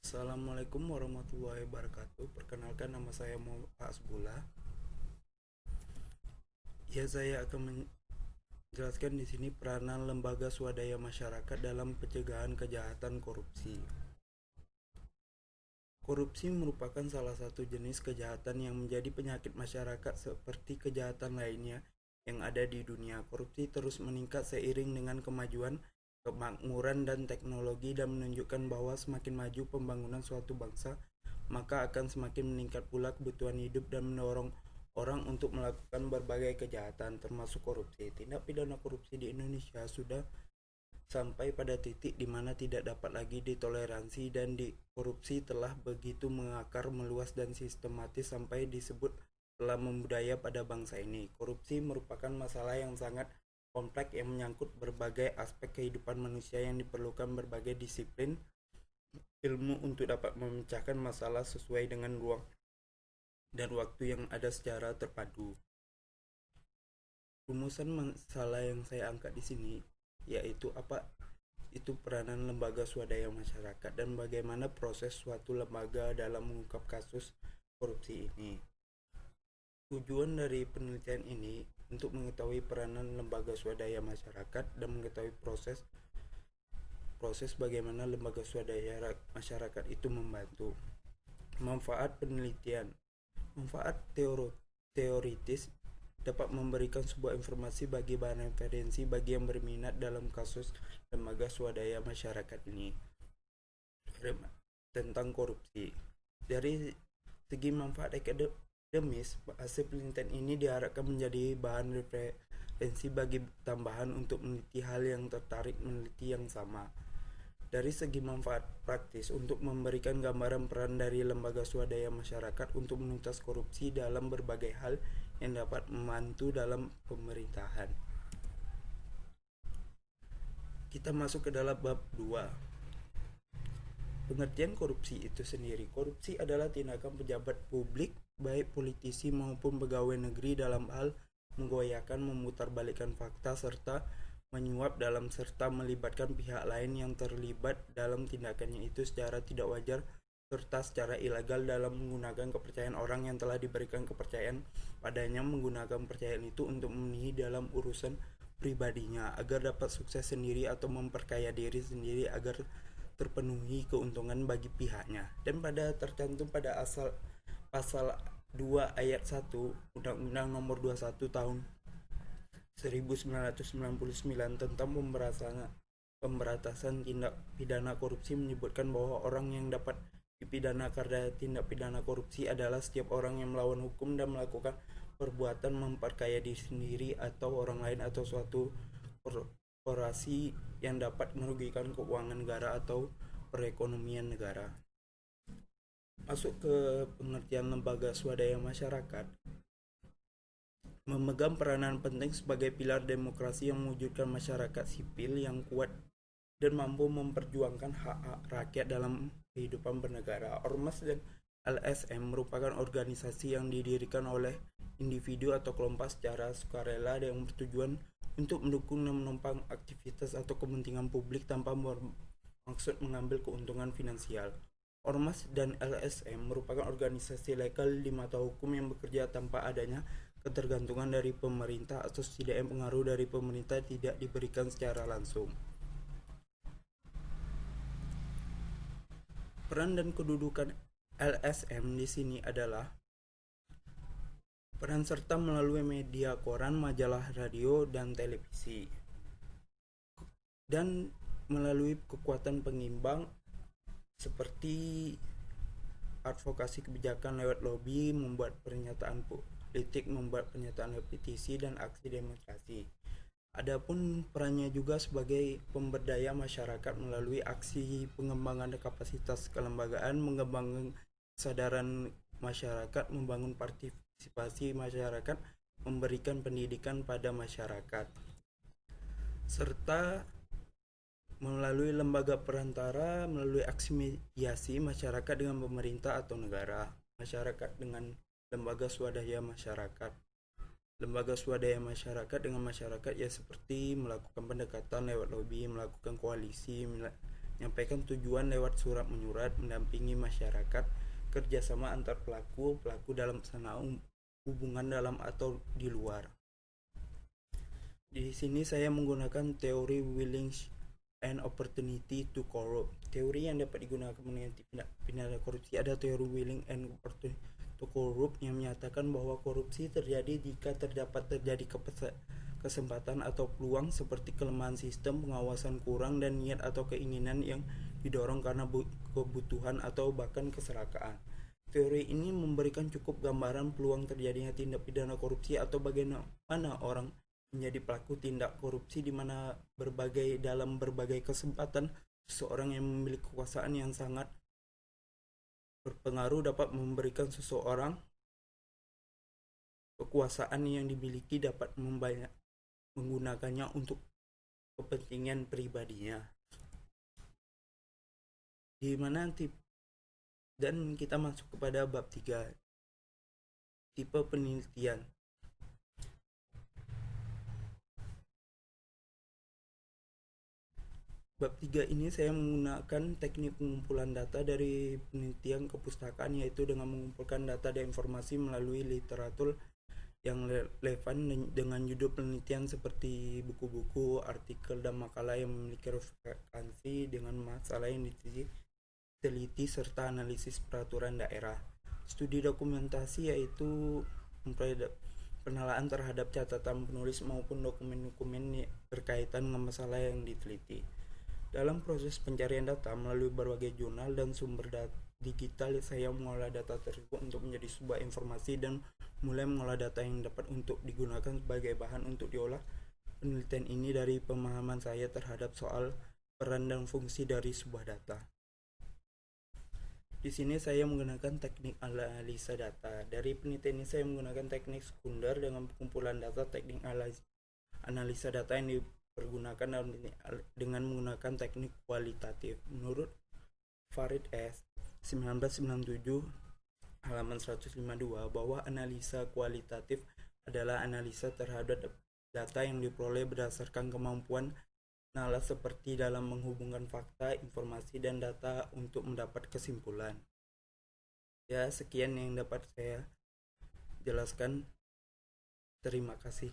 Assalamualaikum warahmatullahi wabarakatuh. Perkenalkan, nama saya Muhammad Asbullah. Ya, saya akan menjelaskan di sini peranan lembaga swadaya masyarakat dalam pencegahan kejahatan korupsi. Korupsi merupakan salah satu jenis kejahatan yang menjadi penyakit masyarakat seperti kejahatan lainnya yang ada di dunia. Korupsi terus meningkat seiring dengan kemajuan, kemakmuran, dan teknologi, dan menunjukkan bahwa semakin maju pembangunan suatu bangsa, maka akan semakin meningkat pula kebutuhan hidup dan mendorong orang untuk melakukan berbagai kejahatan termasuk korupsi. Tindak pidana korupsi di Indonesia sudah sampai pada titik di mana tidak dapat lagi ditoleransi, dan di korupsi telah begitu mengakar, meluas, dan sistematis sampai disebut telah membudaya pada bangsa ini. Korupsi merupakan masalah yang sangat kompleks yang menyangkut berbagai aspek kehidupan manusia yang diperlukan berbagai disiplin ilmu untuk dapat memecahkan masalah sesuai dengan ruang dan waktu yang ada secara terpadu. Rumusan masalah yang saya angkat di sini yaitu apa itu peranan lembaga swadaya masyarakat dan bagaimana proses suatu lembaga dalam mengungkap kasus korupsi ini. Tujuan dari penelitian ini untuk mengetahui peranan lembaga swadaya masyarakat dan mengetahui proses bagaimana lembaga swadaya masyarakat itu membantu. Manfaat penelitian. Manfaat teoritis dapat memberikan sebuah informasi bagi bahan referensi bagi yang berminat dalam kasus lembaga swadaya masyarakat ini tentang korupsi. Dari segi manfaat akademis, hasil penelitian ini diharapkan menjadi bahan referensi bagi tambahan untuk meneliti hal yang tertarik meneliti yang sama. Dari segi manfaat praktis, untuk memberikan gambaran peran dari lembaga swadaya masyarakat untuk menuntas korupsi dalam berbagai hal yang dapat membantu dalam pemerintahan. Kita masuk ke dalam bab 2. Pengertian korupsi itu sendiri. Korupsi adalah tindakan pejabat publik, baik politisi maupun pegawai negeri, dalam hal menggoyahkan, memutarbalikkan fakta, serta menyuap dalam serta melibatkan pihak lain yang terlibat dalam tindakannya itu secara tidak wajar serta secara ilegal dalam menggunakan kepercayaan orang yang telah diberikan kepercayaan padanya, menggunakan kepercayaan itu untuk memenuhi dalam urusan pribadinya agar dapat sukses sendiri atau memperkaya diri sendiri agar terpenuhi keuntungan bagi pihaknya. Dan pada tercantum pada pasal 2 ayat 1 Undang-Undang Nomor 21 tahun 1999 tentang pemberantasan tindak pidana korupsi menyebutkan bahwa orang yang dapat dipidana karena tindak pidana korupsi adalah setiap orang yang melawan hukum dan melakukan perbuatan memperkaya diri sendiri atau orang lain atau suatu korporasi yang dapat merugikan keuangan negara atau perekonomian negara. Masuk ke pengertian lembaga swadaya masyarakat. Memegang peranan penting sebagai pilar demokrasi yang mewujudkan masyarakat sipil yang kuat dan mampu memperjuangkan hak-hak rakyat dalam kehidupan bernegara. Ormas dan LSM merupakan organisasi yang didirikan oleh individu atau kelompok secara sukarela yang bertujuan untuk mendukung dan menopang aktivitas atau kepentingan publik tanpa bermaksud mengambil keuntungan finansial. Ormas dan LSM merupakan organisasi legal di mata hukum yang bekerja tanpa adanya ketergantungan dari pemerintah atau setidaknya pengaruh dari pemerintah tidak diberikan secara langsung. Peran dan kedudukan LSM di sini adalah peran serta melalui media koran, majalah, radio, dan televisi, dan melalui kekuatan pengimbang seperti advokasi kebijakan lewat lobby, membuat pernyataan politik, membuat pernyataan lewat petisi, dan aksi demonstrasi. Adapun perannya juga sebagai pemberdaya masyarakat melalui aksi pengembangan kapasitas kelembagaan, mengembangkan kesadaran masyarakat, membangun partisipasi masyarakat, memberikan pendidikan pada masyarakat, serta melalui lembaga perantara, melalui aksi mediasi masyarakat dengan pemerintah atau negara, masyarakat dengan lembaga swadaya masyarakat. Lembaga swadaya masyarakat dengan masyarakat ya seperti melakukan pendekatan lewat lobby, melakukan koalisi, menyampaikan tujuan lewat surat menyurat, mendampingi masyarakat, kerjasama antar pelaku dalam sana hubungan dalam atau di luar. Di sini saya menggunakan teori willing and opportunity to corrupt. Teori yang dapat digunakan mengenai pidana korupsi ada teori willing and opportunity to corrupt yang menyatakan bahwa korupsi terjadi jika terjadi kesempatan atau peluang seperti kelemahan sistem, pengawasan kurang, dan niat atau keinginan yang didorong karena kebutuhan atau bahkan keserakaan. Teori ini memberikan cukup gambaran peluang terjadinya tindak pidana korupsi atau bagaimana orang menjadi pelaku tindak korupsi di mana dalam berbagai kesempatan seseorang yang memiliki kekuasaan yang sangat berpengaruh dapat memberikan seseorang kekuasaan yang dimiliki dapat menggunakannya untuk kepentingan pribadinya. Di mana dan kita masuk kepada bab 3, tipe penelitian. Bab 3 ini saya menggunakan teknik pengumpulan data dari penelitian kepustakaan, yaitu dengan mengumpulkan data dan informasi melalui literatur yang relevan dengan judul penelitian seperti buku-buku, artikel, dan makalah yang memiliki referensi dengan masalah yang diteliti serta analisis peraturan daerah. Studi dokumentasi yaitu penelaan terhadap catatan penulis maupun dokumen-dokumen berkaitan dengan masalah yang diteliti. Dalam proses pencarian data melalui berbagai jurnal dan sumber data digital, saya mengolah data tersebut untuk menjadi sebuah informasi dan mulai mengolah data yang dapat untuk digunakan sebagai bahan untuk diolah. Penelitian ini dari pemahaman saya terhadap soal peran dan fungsi dari sebuah data. Di sini saya menggunakan teknik analisa data. Dari penelitian ini saya menggunakan teknik sekunder dengan pengumpulan data. Teknik analisa data yang dipergunakan dengan menggunakan teknik kualitatif. Menurut Farid S. 1997 halaman 152 bahwa analisa kualitatif adalah analisa terhadap data yang diperoleh berdasarkan kemampuan nalar seperti dalam menghubungkan fakta, informasi, dan data untuk mendapat kesimpulan. Ya, sekian yang dapat saya jelaskan. Terima kasih.